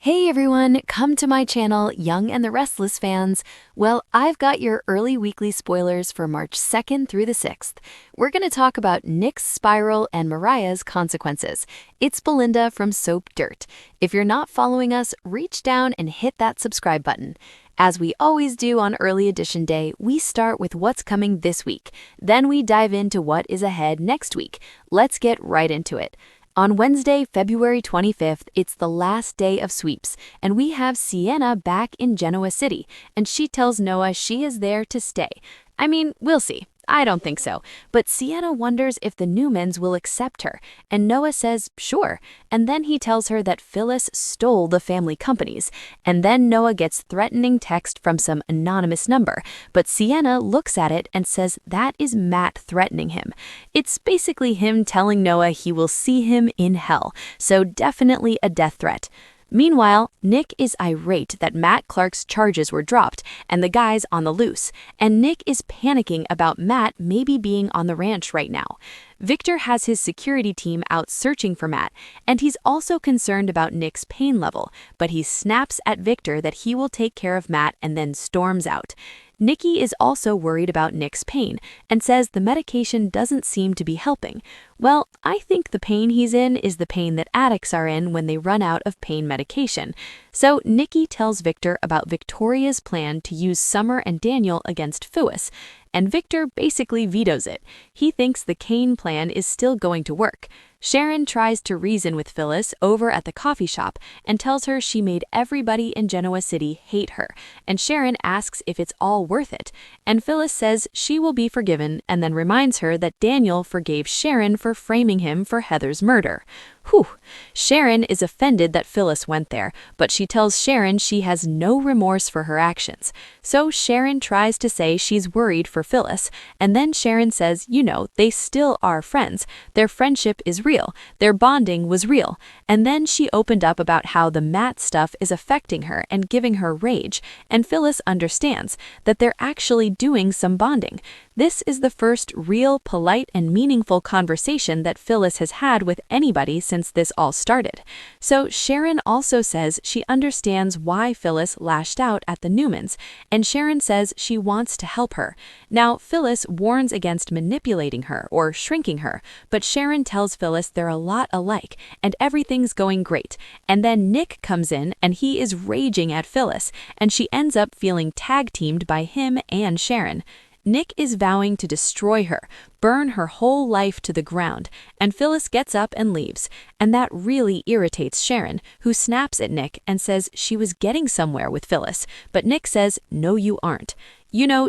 Hey everyone, come to my channel, Young and the Restless fans. Well, I've got your early weekly spoilers for March 2nd through the 6th. We're going to talk about Nick's spiral and Mariah's consequences. It's Belinda from Soap Dirt. If you're not following us, reach down and hit that subscribe button. As we always do on Early Edition Day, we start with what's coming this week. Then we dive into what is ahead next week. Let's get right into it. On Wednesday, February 25th, it's the last day of sweeps, and we have Sienna back in Genoa City, and she tells Noah she is there to stay. I mean, we'll see. I don't think so, but Sienna wonders if the Newmans will accept her, and Noah says sure, and then he tells her that Phyllis stole the family companies, and then Noah gets threatening text from some anonymous number, but Sienna looks at it and says that is Matt threatening him. It's basically him telling Noah he will see him in hell, so definitely a death threat. Meanwhile, Nick is irate that Matt Clark's charges were dropped and the guy's on the loose, and Nick is panicking about Matt maybe being on the ranch right now. Victor has his security team out searching for Matt, and he's also concerned about Nick's pain level, but he snaps at Victor that he will take care of Matt and then storms out. Nikki is also worried about Nick's pain and says the medication doesn't seem to be helping. Well, I think the pain he's in is the pain that addicts are in when they run out of pain medication. So Nikki tells Victor about Victoria's plan to use Summer and Daniel against Phyllis, and Victor basically vetoes it. He thinks the Kane plan is still going to work. Sharon tries to reason with Phyllis over at the coffee shop and tells her she made everybody in Genoa City hate her, and Sharon asks if it's all worth it, and Phyllis says she will be forgiven and then reminds her that Daniel forgave Sharon for framing him for Heather's murder. Whew! Sharon is offended that Phyllis went there, but she tells Sharon she has no remorse for her actions. So Sharon tries to say she's worried for Phyllis, and then Sharon says, they still are friends. Their friendship is real. Their bonding was real. And then she opened up about how the Matt stuff is affecting her and giving her rage, and Phyllis understands that they're actually doing some bonding. This is the first real, polite, and meaningful conversation that Phyllis has had with anybody since this all started. So Sharon also says she understands why Phyllis lashed out at the Newmans, and Sharon says she wants to help her. Now, Phyllis warns against manipulating her or shrinking her, but Sharon tells Phyllis they're a lot alike, and everything's going great. And then Nick comes in, and he is raging at Phyllis, and she ends up feeling tag-teamed by him and Sharon. Nick is vowing to destroy her, burn her whole life to the ground, and Phyllis gets up and leaves, and that really irritates Sharon, who snaps at Nick and says she was getting somewhere with Phyllis, but Nick says, no you aren't.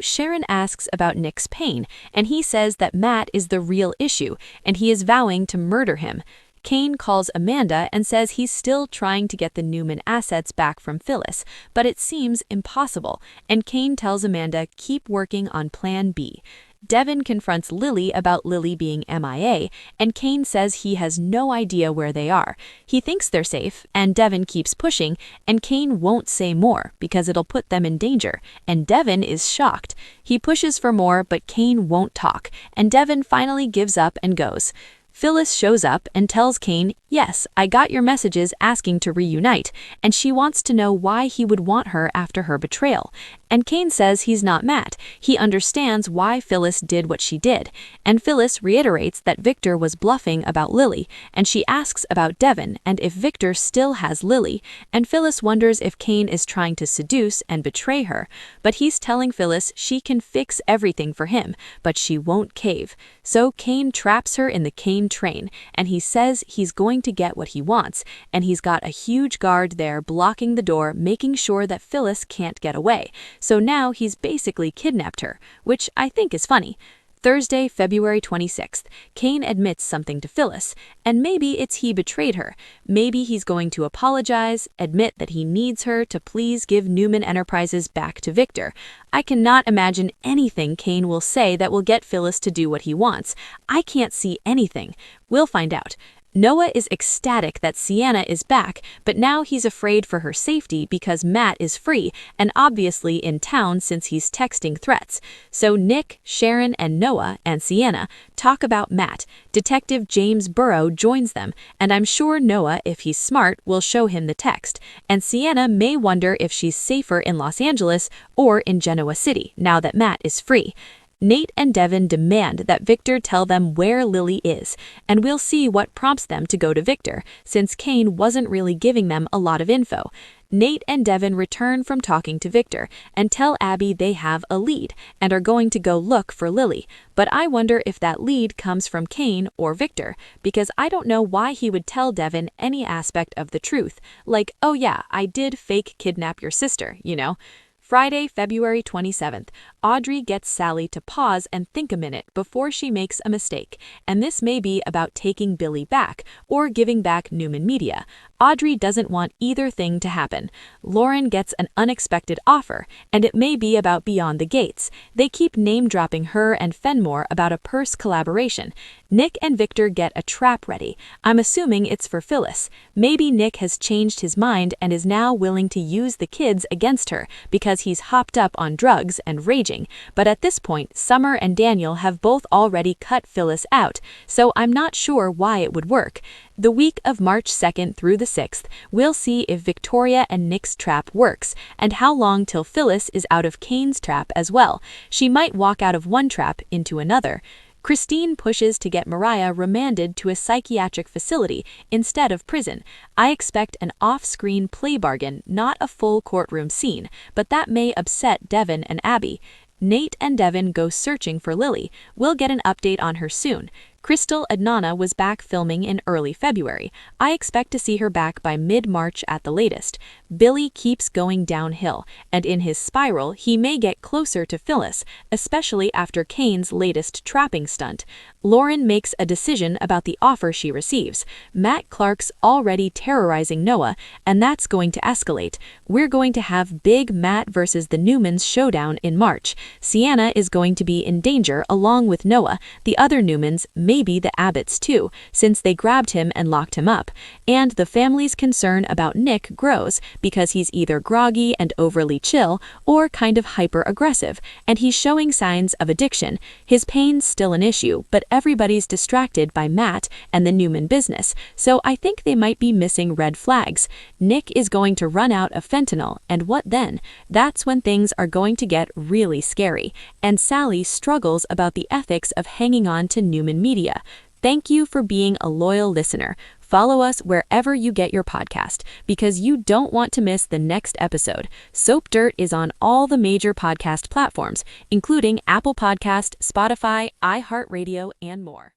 Sharon asks about Nick's pain, and he says that Matt is the real issue, and he is vowing to murder him. Kane calls Amanda and says he's still trying to get the Newman assets back from Phyllis, but it seems impossible, and Kane tells Amanda keep working on Plan B. Devin confronts Lily about Lily being MIA, and Kane says he has no idea where they are. He thinks they're safe, and Devin keeps pushing, and Kane won't say more because it'll put them in danger, and Devin is shocked. He pushes for more, but Kane won't talk, and Devin finally gives up and goes. Phyllis shows up and tells Kane, yes, I got your messages asking to reunite, and she wants to know why he would want her after her betrayal. And Kane says he's not mad. He understands why Phyllis did what she did. And Phyllis reiterates that Victor was bluffing about Lily, and she asks about Devin and if Victor still has Lily, and Phyllis wonders if Kane is trying to seduce and betray her. But he's telling Phyllis she can fix everything for him, but she won't cave. So Kane traps her in the Kane train, and he says he's going to get what he wants, and he's got a huge guard there blocking the door, making sure that Phyllis can't get away. So now he's basically kidnapped her, which I think is funny. Thursday, February 26th, Kane admits something to Phyllis, and maybe it's he betrayed her. Maybe he's going to apologize, admit that he needs her to please give Newman Enterprises back to Victor. I cannot imagine anything Kane will say that will get Phyllis to do what he wants. I can't see anything. We'll find out. Noah is ecstatic that Sienna is back, but now he's afraid for her safety because Matt is free and obviously in town since he's texting threats. So Nick, Sharon, and Noah and Sienna talk about Matt. Detective James Burrow joins them, and I'm sure Noah, if he's smart, will show him the text. And Sienna may wonder if she's safer in Los Angeles or in Genoa City now that Matt is free. Nate and Devin demand that Victor tell them where Lily is, and we'll see what prompts them to go to Victor, since Kane wasn't really giving them a lot of info. Nate and Devin return from talking to Victor and tell Abby they have a lead and are going to go look for Lily. But I wonder if that lead comes from Kane or Victor, because I don't know why he would tell Devin any aspect of the truth, like, oh yeah, I did fake kidnap your sister, you know? Friday, February 27th, Audrey gets Sally to pause and think a minute before she makes a mistake, and this may be about taking Billy back or giving back Newman Media. Audrey doesn't want either thing to happen. Lauren gets an unexpected offer, and it may be about Beyond the Gates. They keep name-dropping her and Fenmore about a purse collaboration. Nick and Victor get a trap ready. I'm assuming it's for Phyllis. Maybe Nick has changed his mind and is now willing to use the kids against her because he's hopped up on drugs and raging. But at this point, Summer and Daniel have both already cut Phyllis out, so I'm not sure why it would work. The week of March 2nd through the 6th, we'll see if Victoria and Nick's trap works, and how long till Phyllis is out of Kane's trap as well. She might walk out of one trap into another. Christine pushes to get Mariah remanded to a psychiatric facility instead of prison. I expect an off-screen play bargain, not a full courtroom scene, but that may upset Devin and Abby. Nate and Devin go searching for Lily. We'll get an update on her soon. Crystal Adnana was back filming in early February. I expect to see her back by mid-March at the latest. Billy keeps going downhill, and in his spiral, he may get closer to Phyllis, especially after Kane's latest trapping stunt. Lauren makes a decision about the offer she receives. Matt Clark's already terrorizing Noah, and that's going to escalate. We're going to have big Matt versus the Newmans showdown in March. Sienna is going to be in danger along with Noah. The other Newmans, maybe the Abbotts too, since they grabbed him and locked him up. And the family's concern about Nick grows because he's either groggy and overly chill or kind of hyper-aggressive, and he's showing signs of addiction. His pain's still an issue, but everybody's distracted by Matt and the Newman business, so I think they might be missing red flags. Nick is going to run out of fentanyl, and what then? That's when things are going to get really scary, and Sally struggles about the ethics of hanging on to Newman Media. Thank you for being a loyal listener. Follow us wherever you get your podcast, because you don't want to miss the next episode. Soap Dirt is on all the major podcast platforms, including Apple Podcast, Spotify, iHeartRadio, and more.